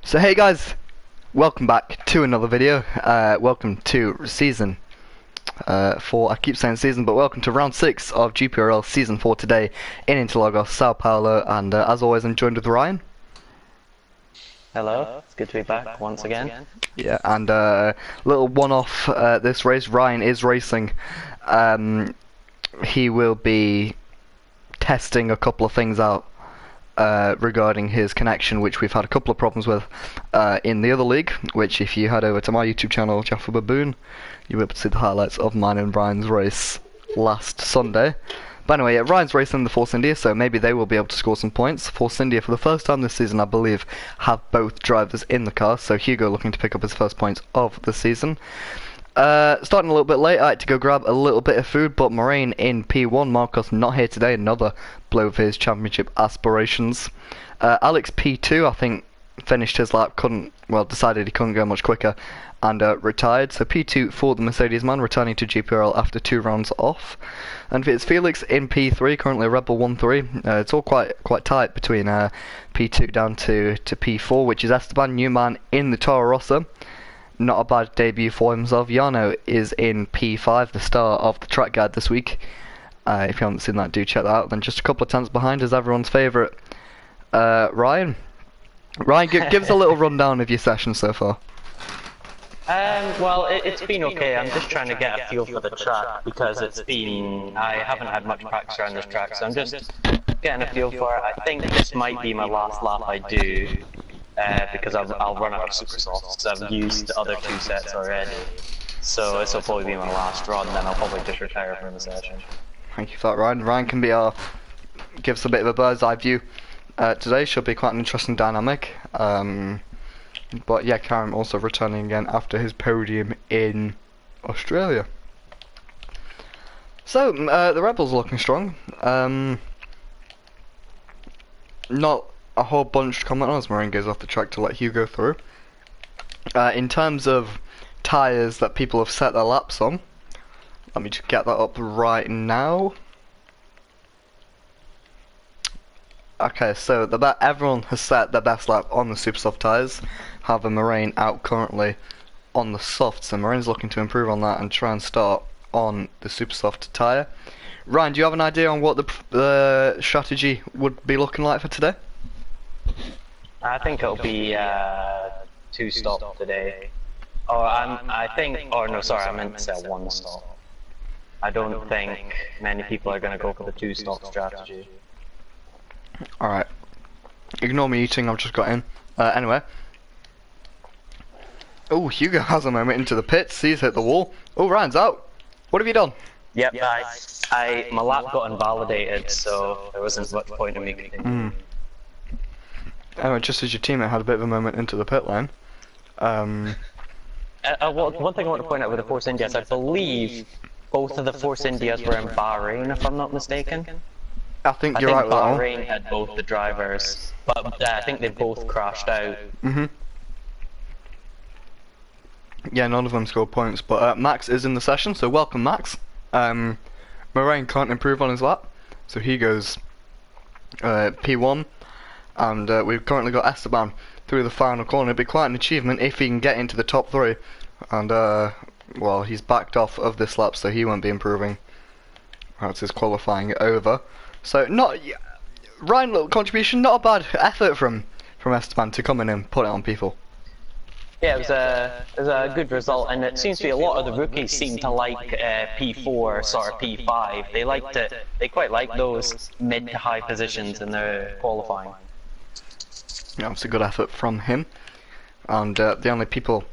So hey guys, welcome back to another video. Welcome to season 4. I keep saying season, but welcome to round 6 of Gprl season 4 today in Interlagos, Sao Paulo, and as always I'm joined with Ryan. Hello, it's good to be back once again. Yeah, and little one-off this race. Ryan is racing. He will be testing a couple of things out regarding his connection, which we've had a couple of problems with in the other league, which if you head over to my YouTube channel, Jaffa Baboon, you'll be able to see the highlights of mine and Ryan's race last Sunday. But anyway, yeah, Ryan's racing the Force India, so maybe they will be able to score some points. Force India, for the first time this season, I believe, have both drivers in the car, so Hugo looking to pick up his first points of the season. Starting a little bit late, I had to go grab a little bit of food, but Moraine in P1, Marcos not here today, another blow for his championship aspirations. Alex P2, I think, finished his lap, decided he couldn't go much quicker, and retired. So P2 for the Mercedes man, returning to GPRL after 2 rounds off. And it's Felix in P3, currently Red Bull 1-3. It's all quite tight between P2 down to P4, which is Esteban Newman in the Toro Rosso. Not a bad debut for himself. Jarno is in P5, the star of the track guide this week. If you haven't seen that, do check that out. Then just a couple of tenths behind is everyone's favourite, Ryan. Ryan, give us a little rundown of your session so far. Well, it's been okay. I'm just trying to get a feel for the track because I haven't had much practice around this track, so I'm just getting a feel for it. I think this might be my last lap I do, because I'll run out of super softs. I've used the other 2 sets already, so this will probably be my last run, then I'll probably just retire from the session. Thank you for that, Ryan. Ryan can be give us a bit of a bird's eye view. Today should be quite an interesting dynamic. But yeah, Karen also returning again after his podium in Australia. So the Rebels are looking strong. Not a whole bunch to comment on as Moraine goes off the track to let Hugo through. In terms of tyres that people have set their laps on, let me just get that up right now. Okay, so everyone has set their best lap on the super soft tyres. However, Moraine out currently on the soft, so Moraine's looking to improve on that and try and start on the super soft tyre. Ryan, do you have an idea on what the strategy would be looking like for today? I think it'll be 2 stop today. I meant to say 1 stop. I don't think many people are going to go for the 2 stop strategy. Alright. Ignore me eating, I've just got in. Anyway. Oh, Hugo has a moment into the pits. He's hit the wall. Oh, Ryan's out. What have you done? Yep, my lap got invalidated, so there wasn't much point in me continuing. Anyway, just as your teammate had a bit of a moment into the pit lane. One thing I want to point out with the Force Indias, I believe both of the Force Indias were in Bahrain, if I'm not mistaken. I think you're right with that one. Bahrain had both the drivers, but I think they both crashed out. Yeah, none of them scored points, but Max is in the session, so welcome Max. Moraine can't improve on his lap, so he goes P1, and we've currently got Esteban through the final corner. It'd be quite an achievement if he can get into the top 3, and well, he's backed off of this lap, so he won't be improving. That's his qualifying over. So Ryan, little contribution, not a bad effort from Esteban to come in and put it on people. Yeah, it was a good result, and it seems to be a lot of the rookies seem to like P4, sort of P5. They quite like those mid to high positions in their qualifying. Yeah, it's a good effort from him. And the only people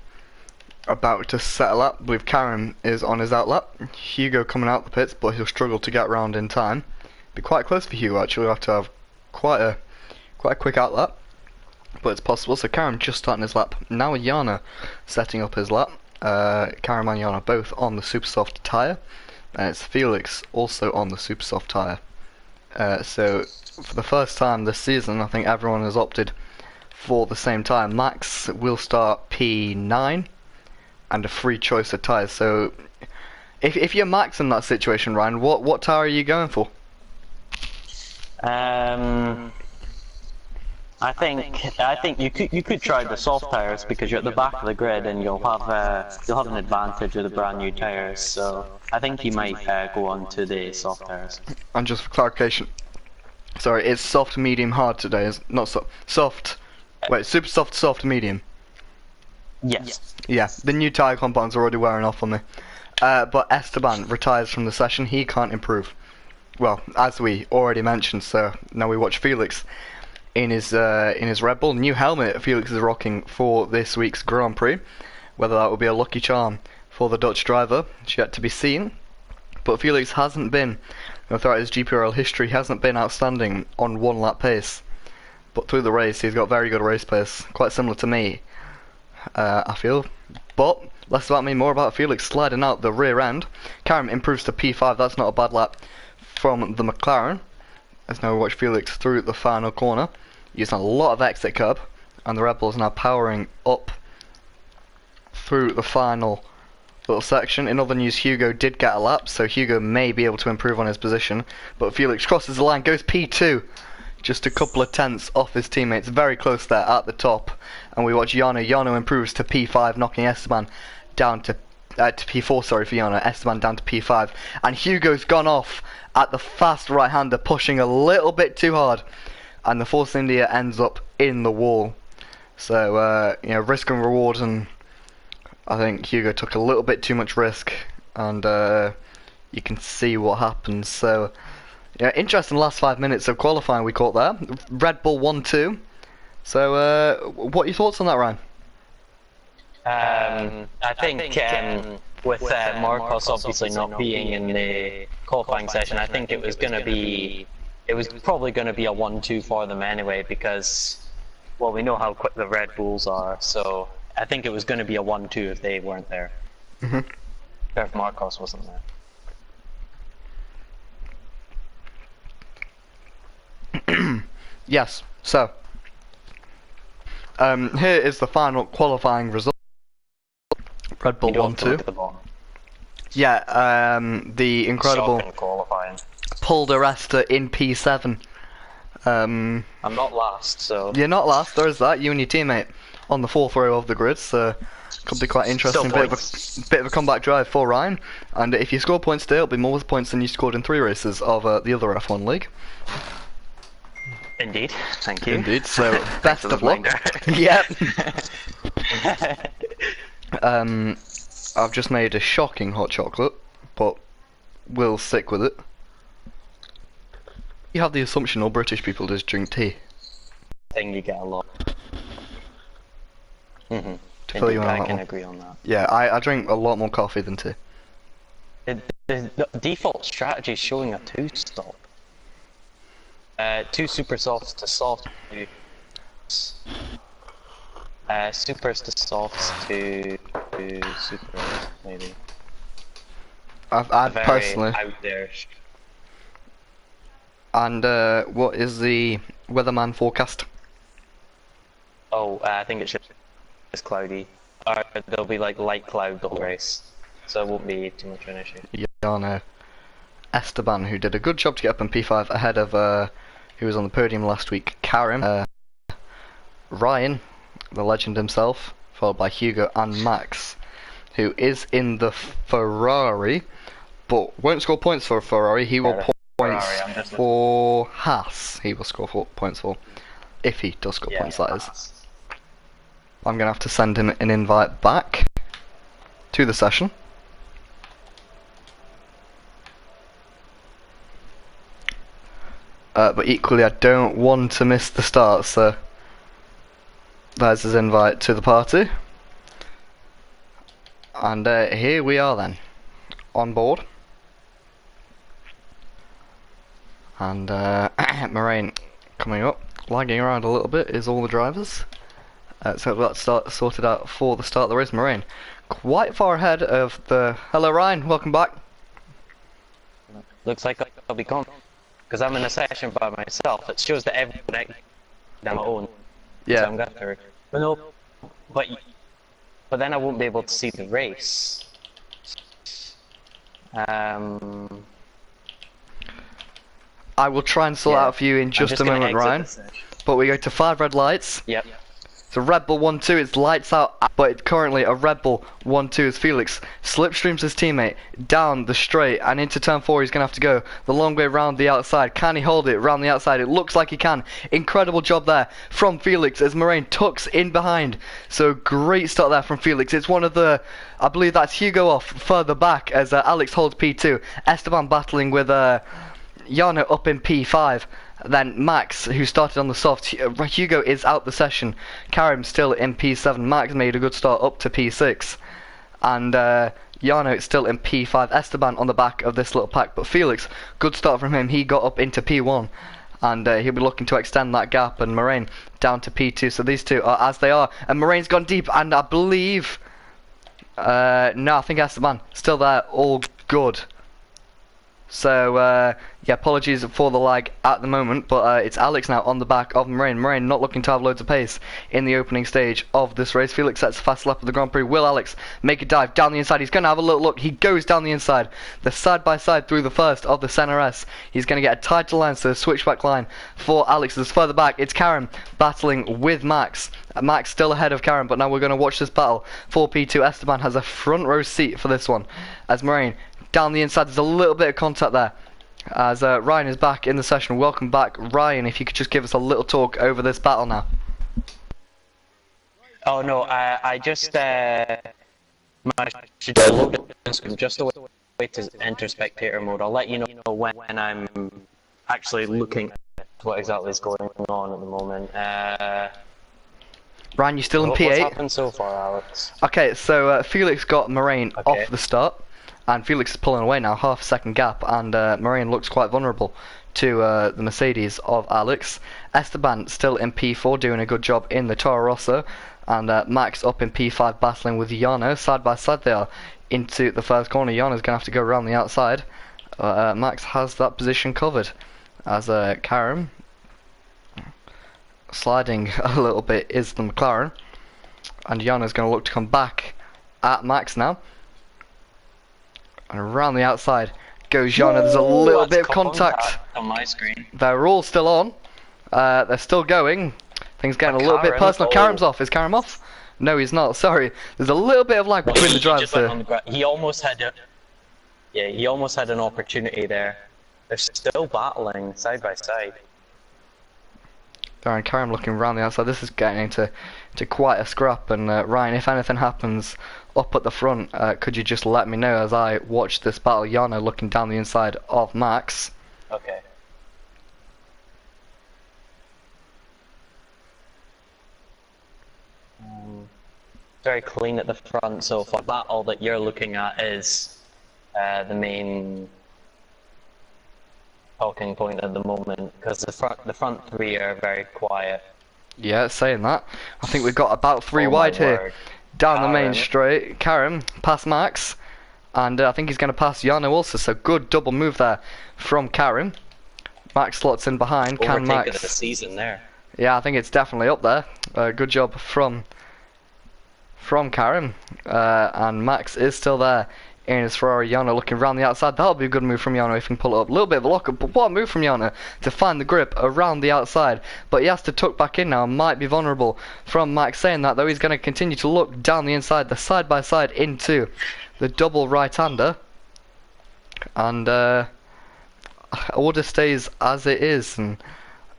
about to settle up with Karen is on his outlap. Hugo coming out the pits, but he'll struggle to get round in time. Be quite close for Hugo actually. We'll have to have quite a quick outlap, but it's possible. So Karen just starting his lap now. Jarno setting up his lap. Karen and Jarno both on the super soft tyre. It's Felix also on the super soft tyre. So for the first time this season, I think everyone has opted for the same tyre. Max will start P9 and a free choice of tyres. So if you're Max in that situation, Ryan, what tyre are you going for? I'm I think you could try the soft tires because you're at the back of the grid and you'll have an advantage with the brand new tires. So I think you might go on to the soft tires. And just for clarification, sorry, it's soft, medium, hard today. Is not soft. Wait, super soft, soft, medium. Yes. Yeah, the new tire compounds are already wearing off on me. But Esteban retires from the session. He can't improve. Well, as we already mentioned, so now we watch Felix in his Red Bull new helmet. Felix is rocking for this week's Grand Prix. Whether that will be a lucky charm for the Dutch driver, it's yet to be seen. But Felix hasn't been, throughout his Gprl history, hasn't been outstanding on one lap pace. But through the race, he's got very good race pace, quite similar to me, I feel. But less about me, more about Felix sliding out the rear end. Karim improves to P5. That's not a bad lap from the McLaren. As now we watch Felix through the final corner, using a lot of exit curb, and the Red Bull is now powering up through the final little section. In other news, Hugo did get a lap, so Hugo may be able to improve on his position. But Felix crosses the line, goes P2, just a couple of tenths off his teammates, very close there at the top. And we watch Jarno. Jarno improves to P5, knocking Esteban down to P4, sorry for Jarno. Esteban down to P5, and Hugo's gone off at the fast right-hander, pushing a little bit too hard, and the Force India ends up in the wall. So risk and reward, and I think Hugo took a little bit too much risk, and you can see what happens. So yeah, interesting last 5 minutes of qualifying we caught there. Red Bull 1-2. So what are your thoughts on that, Ryan? I think with Marcos obviously not being in the qualifying session, I think it was probably going to be a 1-2 for them anyway, because, well, we know how quick the Red Bulls are, so I think it was going to be a 1-2 if they weren't there. If Marcos wasn't there. Yes, so here is the final qualifying result. Red Bull 1-2. Yeah, the incredible Paul de Resta in P7. I'm not last, so... You're not last, there's that, you and your teammate on the 4th row of the grid, so could be quite interesting. Bit of a comeback drive for Ryan, and if you score points today, it'll be more points than you scored in 3 races of the other F1 league. Indeed, thank you. Indeed, so best of luck. Yep. I've just made a shocking hot chocolate, but we'll stick with it. You have the assumption all British people just drink tea. I think you get a lot. To fill you in I can agree on that. Yeah, I drink a lot more coffee than tea. The default strategy is showing a 2-stop. 2 super softs to soft to supers to softs to super, maybe. I'd personally. Out there. And what is the weatherman forecast? Oh, I think it's cloudy. Or there'll be like light cloud the whole race, so it won't be too much of an issue. Yeah, no. Esteban, who did a good job to get up in P5 ahead of who was on the podium last week, Karim, Ryan, the legend himself, followed by Hugo and Max, who is in the Ferrari, but won't score points for a Ferrari. He will points for Haas. He will score points for, if he does score points, that is. I'm going to have to send him an invite back to the session. But equally I don't want to miss the start, so there's his invite to the party. And here we are then, on board. And Moraine coming up, lagging around a little bit is all the drivers. So that's sorted out for the start of the race. Moraine quite far ahead of the... Hello Ryan, welcome back. Looks like I'll be gone. Because I'm in a session by myself. It shows that everyone on my own. Yeah. So I'm going to... But no, but then I won't be able to see the race. I will try and sort out for you in just a moment, Ryan. but we go to 5 red lights. Yep. So Red Bull 1-2 is lights out, but it's currently a Red Bull 1-2 as Felix slipstreams his teammate down the straight and into turn 4. He's going to have to go the long way round the outside. Can he hold it round the outside? It looks like he can. Incredible job there from Felix as Moraine tucks in behind. So great start there from Felix. It's one of the, I believe that's Hugo off further back as Alex holds P2. Esteban battling with Jano up in P5. Then Max, who started on the soft, Hugo is out the session. Karim still in P7. Max made a good start up to P6. And Jano still in P5. Esteban on the back of this little pack. But Felix, good start from him. He got up into P1. And he'll be looking to extend that gap. And Moraine down to P2. So these two are as they are. And Moraine's gone deep. And I believe... no, I think Esteban still there. All good. So, yeah, apologies for the lag at the moment, but it's Alex now on the back of Moraine. Moraine not looking to have loads of pace in the opening stage of this race. Felix sets a fast lap of the Grand Prix. Will Alex make a dive down the inside? He's going to have a little look. He goes down the inside. The side-by-side through the first of the Senna S. He's going to get a tighter line, so a switchback line for Alex. There's further back. It's Karim battling with Max. Max still ahead of Karim, but now we're going to watch this battle for P2. Esteban has a front row seat for this one as Moraine down the inside. There's a little bit of contact there as Ryan is back in the session. Welcome back, Ryan. If you could just give us a little talk over this battle now. Oh no, I just managed to load the screen just the way to enter spectator mode. I'll let you know when I'm actually looking at what exactly is going on at the moment. Ryan, you still in P8? What's happened so far, Alex? Okay, so Felix got Moraine off the start. And Felix is pulling away now, half a second gap, and Moraine looks quite vulnerable to the Mercedes of Alex. Esteban still in P4, doing a good job in the Toro Rosso, and Max up in P5 battling with Jano. Side by side they are into the first corner. Jano's going to have to go around the outside. Max has that position covered as Karim sliding a little bit is the McLaren, and Jano's going to look to come back at Max now. And around the outside goes Jano. There's a little bit of contact on my screen. They're all still on. They're still going. Things getting a little bit personal. Karim's off. Is Karim off? No, he's not. Sorry. There's a little bit of lag between the drivers there. He almost had a... Yeah, he almost had an opportunity there. They're still battling side by side. There, and Karim looking around the outside. This is getting into quite a scrap. And Ryan, if anything happens up at the front, could you just let me know as I watch this battle? Jano looking down the inside of Max. Okay. Very clean at the front so far. Battle that you're looking at is the main talking point at the moment, because the front three are very quiet. Yeah, saying that. I think we've got about 3 wide here. Down the main straight. Karim past Max, and I think he's going to pass Jano also. So good double move there from Karim. Max slots in behind. Can Max? Of the season there. Yeah, I think it's definitely up there. Good job from Karim, and Max is still there in his Ferrari. Jano looking around the outside. That'll be a good move from Jano if he can pull it up. A little bit of a lockup, but what a move from Jano to find the grip around the outside. But he has to tuck back in now, might be vulnerable from Max. Saying that though, he's going to continue to look down the inside, the side by side into the double right-hander. And order stays as it is, and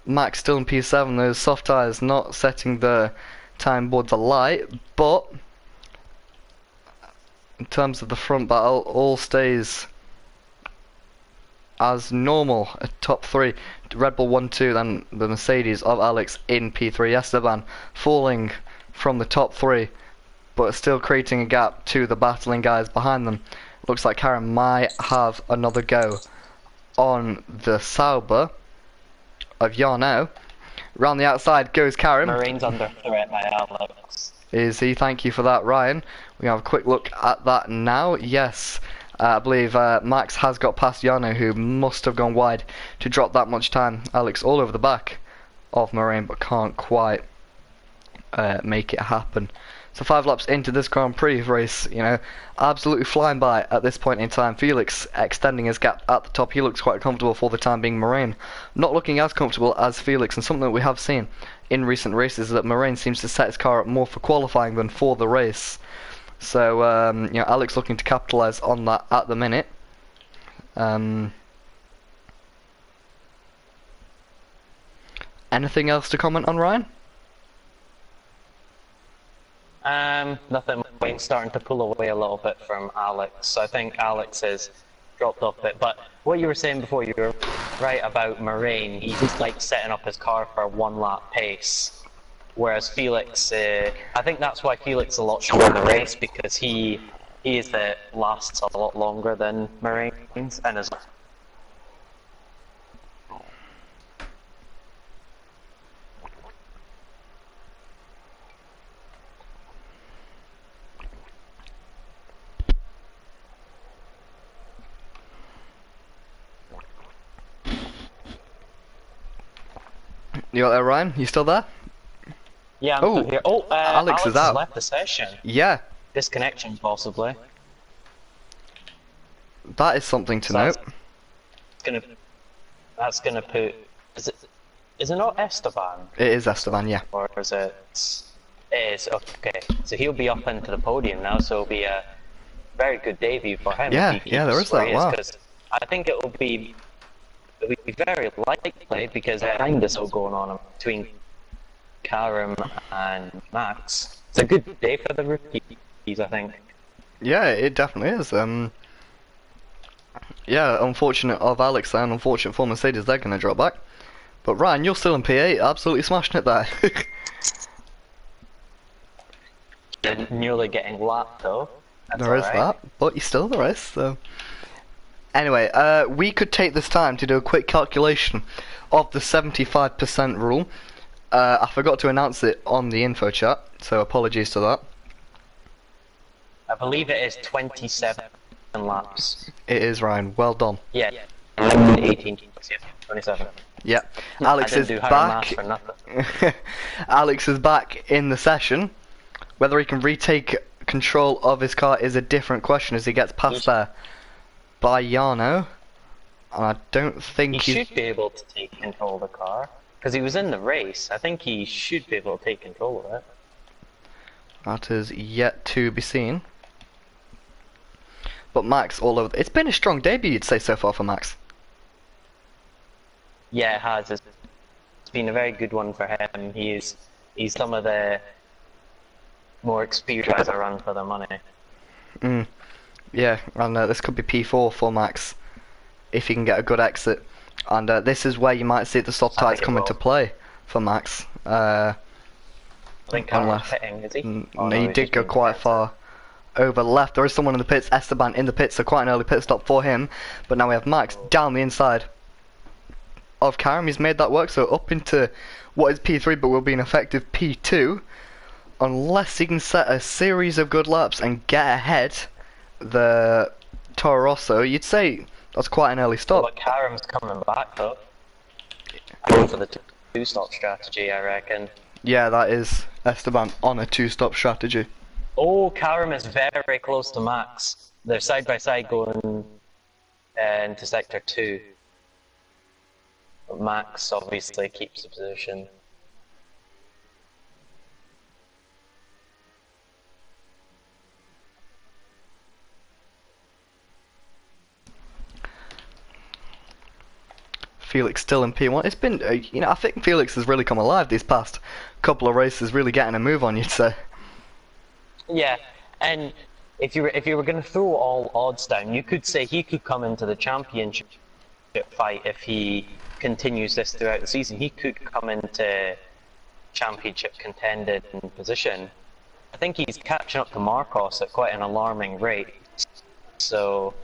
Max still in P7. Those soft tyres not setting the time boards alight, but in terms of the front battle, all stays as normal. A top 3, Red Bull 1-2, then the Mercedes of Alex in P3. Esteban falling from the top 3, but still creating a gap to the battling guys behind them. Looks like Karim might have another go on the Sauber of Jano. Round the outside goes Karim. Moraine's under threat by Alex. Is he? Thank you for that, Ryan. We have a quick look at that now. Yes, I believe Max has got past Jano, who must have gone wide to drop that much time. Alex all over the back of Moraine, but can't quite make it happen. So 5 laps into this Grand Prix race, you know, absolutely flying by at this point in time. Felix extending his gap at the top. He looks quite comfortable for the time being. Moraine not looking as comfortable as Felix, and something that we have seen in recent races is that Moraine seems to set his car up more for qualifying than for the race. So, you know, Alex looking to capitalise on that at the minute. Anything else to comment on, Ryan? Nothing. Wayne's starting to pull away a little bit from Alex. I think Alex has dropped off a bit. But what you were saying before, you were right about Moraine. He's like setting up his car for a 1-lap pace. Whereas Felix, I think that's why Felix is a lot stronger in the race, because he is that lasts a lot longer than Moraine's, and is. You got there, Ryan? You still there? Yeah, I'm still here. Oh, Alex is has out. left the session. Yeah, Disconnection, possibly. that is something to So note. That's gonna put. Is it not Esteban? It is Esteban, yeah. Or is it? It is, okay. So he'll be up into the podium now, so it'll be a very good debut for him. Yeah, if he yeah, there keeps is where that, he wow. Because I think it'll be very likely, because behind this all going on between Karim and Max. It's a good day for the rookies, I think. Yeah, it definitely is. Yeah, unfortunate of Alex and unfortunate for Mercedes, they're going to drop back. But Ryan, you're still in P8, absolutely smashing it there. They're nearly getting lapped though. That's There is alright. that, but you're still the race, so... Anyway, we could take this time to do a quick calculation of the 75% rule. I forgot to announce it on the info chat, so apologies to that. I believe it is 27 laps. It is, Ryan, well done. Yeah. 18, 27. Yeah, Alex I is didn't do higher maths back. for nothing. Alex is back in the session. Whether he can retake control of his car is a different question as he gets past there by Jarno. And I don't think He he's... should be able to take control of the car, because he was in the race. I think he should be able to take control of it. That is yet to be seen. But Max all over... It's been a strong debut, you'd say, so far for Max. Yeah, it has. It's been a very good one for him. He's some of the more experienced guys that run for their money. Yeah, and this could be P4 for Max if he can get a good exit. And this is where you might see the soft I tyres think it come into will. play for Max. I think Cameron's Unless... pitting, is he? No, no, he he's did just go been quite pitted. far over left. There is someone in the pits, Esteban in the pits, so quite an early pit stop for him. But now we have Max down the inside of Karim. He's made that work, so up into what is P3 but will be an effective P2. Unless he can set a series of good laps and get ahead the Toro Rosso, you'd say that's quite an early stop. But Karim's coming back though. Going for the two-stop strategy, I reckon. Yeah, that is Esteban on a two-stop strategy. Oh, Karim is very close to Max. They're side by side going into sector 2. But Max obviously keeps the position. Felix still in P1. It's been, you know, I think Felix has really come alive these past couple of races, really getting a move on, you'd say. Yeah, and if you were going to throw all odds down, you could say he could come into the championship fight if he continues this throughout the season. He could come into championship contended position. I think he's catching up to Marcos at quite an alarming rate. So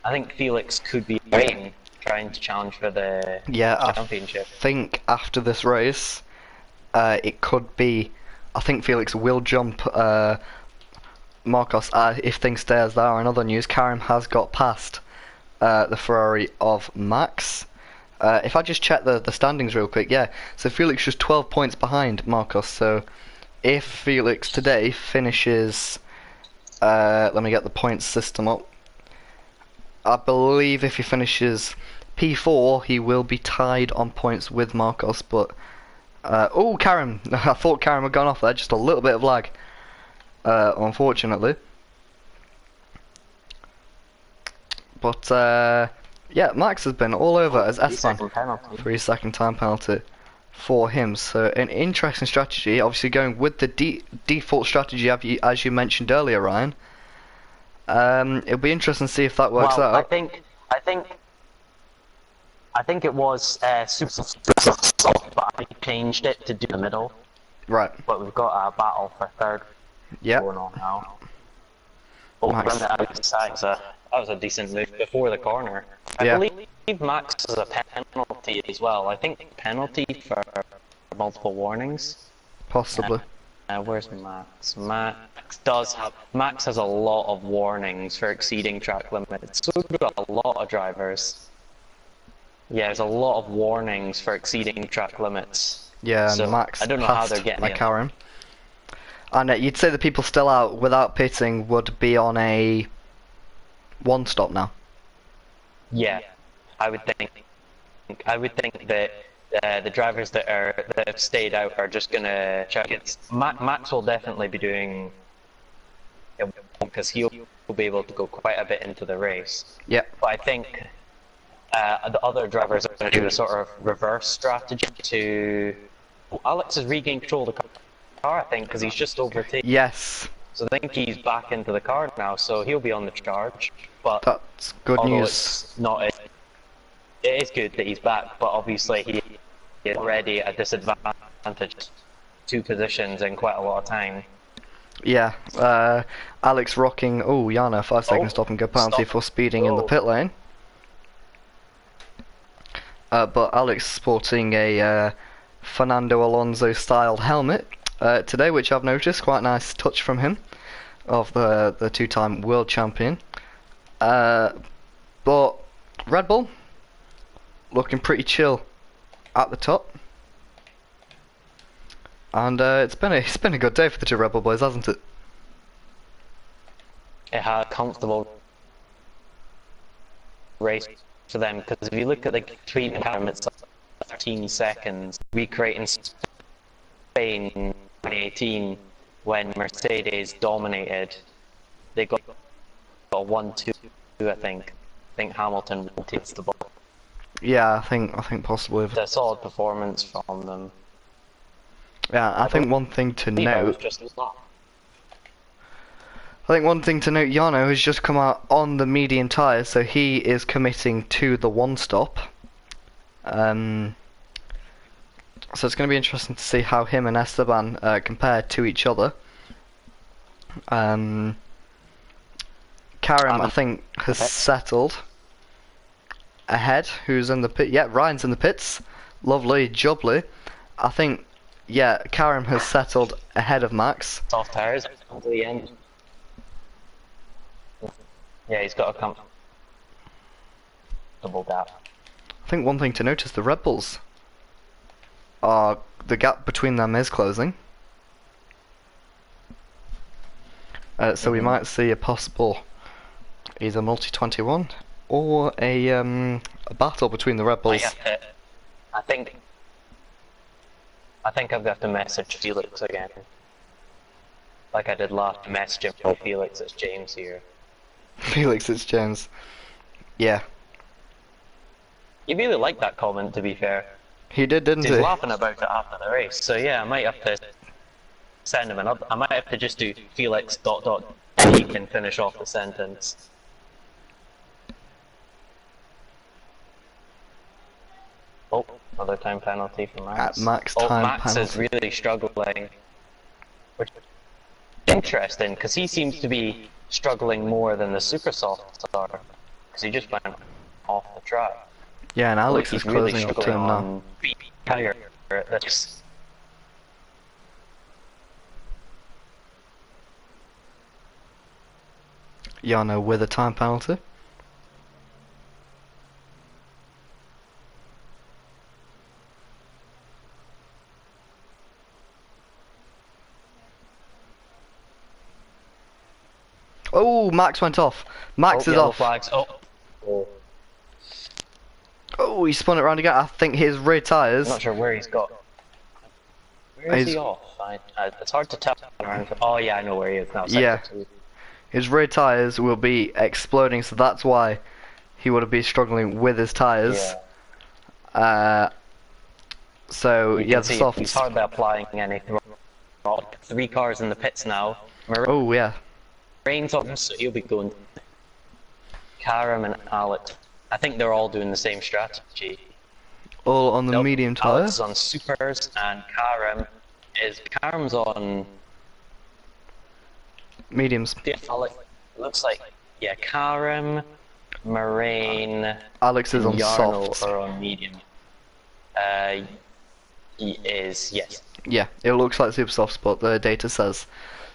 I think Felix could be trying to challenge for the championship. I think after this race, it could be. I think Felix will jump Marcos if things stay as they are. In other news, Karim has got past the Ferrari of Max. If I just check the standings real quick, yeah. So Felix just 12 points behind Marcos. So if Felix today finishes, let me get the points system up. I believe if he finishes P4, he will be tied on points with Marcos, but oh, Karen! I thought Karen had gone off there. Just a little bit of lag, unfortunately. But yeah, Max has been all over as S-Man. 3-second time penalty for him. So an interesting strategy. Obviously going with the default strategy as you mentioned earlier, Ryan. It'll be interesting to see if that works out. I think it was super soft, but I changed it to do the middle. Right. But we've got a battle for third going on now. Oh, Max. That was a decent move before the corner. I believe Max has a penalty as well. I think penalty for multiple warnings. Possibly. Where's Max? Max has a lot of warnings for exceeding track limits. So we've got a lot of drivers. Yeah, there's a lot of warnings for exceeding track limits. Yeah, so and Max I don't know how they're getting it. Karen. And you'd say the people still out without pitting would be on a one stop now. Yeah, I would think that the drivers that have stayed out are just gonna check it. Max will definitely be doing it because he'll be able to go quite a bit into the race. Yeah. But I think the other drivers are going to do a sort of reverse strategy to. Alex has regained control of the car, I think, because he's just overtaken. Yes. So I think he's back into the car now, so he'll be on the charge. But that's good news. It's not. It is good that he's back, but obviously he is already at a disadvantage. 2 positions in quite a lot of time. Yeah. Alex rocking. Oh, Yana, 5-second stop and go penalty for speeding in the pit lane. But Alex sporting a Fernando Alonso styled helmet today, which I've noticed, quite a nice touch from him, of the 2-time world champion. But Red Bull looking pretty chill at the top, and it's been a good day for the 2 Red Bull boys, hasn't it? It had a comfortable race for them, because if you look at the between time, it's 13 seconds. We create in Spain in 2018 when Mercedes dominated. They got a 1-2, I think. I think Hamilton takes the ball. Yeah, I think possibly. It's a solid performance from them. Yeah, I think one thing to note. I think one thing to note, Yano has just come out on the medium tyres, so he is committing to the one stop. So it's going to be interesting to see how him and Esteban compare to each other. Karim, I think, has settled ahead. Who's in the pit? Yeah, Ryan's in the pits. Lovely, jubbly. I think, yeah, Karim has settled ahead of Max. Soft tires until the end. Yeah, he's got a comfortable gap. I think one thing to notice, the Red Bulls are, the gap between them is closing. So we might see a possible either multi-21 or a battle between the Red Bulls. I think I've got to message Felix again. Like I did last message him. Oh, Felix, it's James here. Felix, it's James. Yeah. He really liked that comment, to be fair. He did, didn't he? He's laughing about it after the race, so yeah, I might have to send him another. I might have to just do Felix ... and he can finish off the sentence. Oh, another time penalty for Max. At Max time Max penalty. is really struggling. Which is interesting, because he seems to be struggling more than the super softs are, because he just went off the track. Yeah, and Alex is really closing up to him now. Tire that's Yano with a time penalty. Oh, Max went off. Max is yellow off. flags. Oh. Oh, he spun it around again. I think his rear tyres. I'm not sure where he's got. Where is he off? It's hard to tell. Oh yeah, I know where he is now. Yeah. Sector 2. His rear tyres will be exploding, so that's why he would have been struggling with his tyres. Yeah. So You yeah, can the see softs. he's hardly applying any throttle. 3 cars in the pits now. Oh yeah. Rain's on, so he'll be going. Karam and Alex. I think they're all doing the same strategy. All on the Nope, medium tyre. Alex is on supers and Karam's on. Mediums. Yeah, Alex looks like Karam, Moraine, Alex is and on Yarno softs. are on medium. He is, yes. Yeah, it looks like super softs, but the data says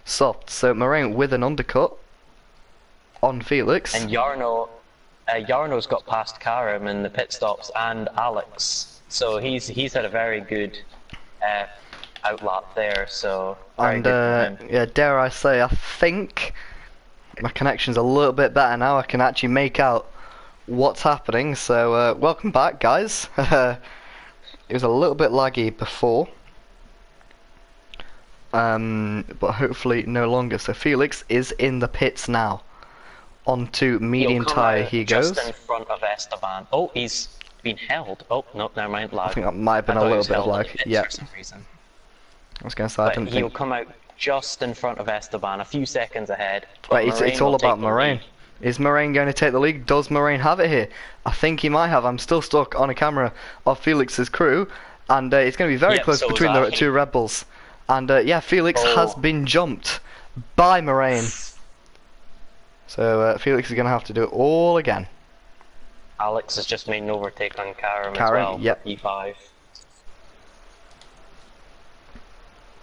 soft. So Moraine with an undercut on Felix. And Yarno's got past Karam in the pit stops and Alex, so he's had a very good outlap there. So very good for him. Yeah, dare I say, I think my connection's a little bit better now. I can actually make out what's happening. So welcome back, guys. It was a little bit laggy before, but hopefully no longer. So Felix is in the pits now. Onto medium tyre he goes. Just in front of Esteban. Oh, he's been held. Oh, no, never mind. Lag. I think that might have been I a thought he little was bit of held in lag. the pits Yeah. for some reason. I was going to say, I But didn't he'll think. come out just in front of Esteban, a few seconds ahead. But it's all about Moraine. Lead. Is Moraine going to take the lead? Does Moraine have it here? I think he might have. I'm still stuck on a camera of Felix's crew, and it's going to be very Yep, close so between was the I. two rebels. And yeah, Felix has been jumped by Moraine. So Felix is going to have to do it all again. Alex has just made an overtake on Karam as Karam, well. yep. For P5.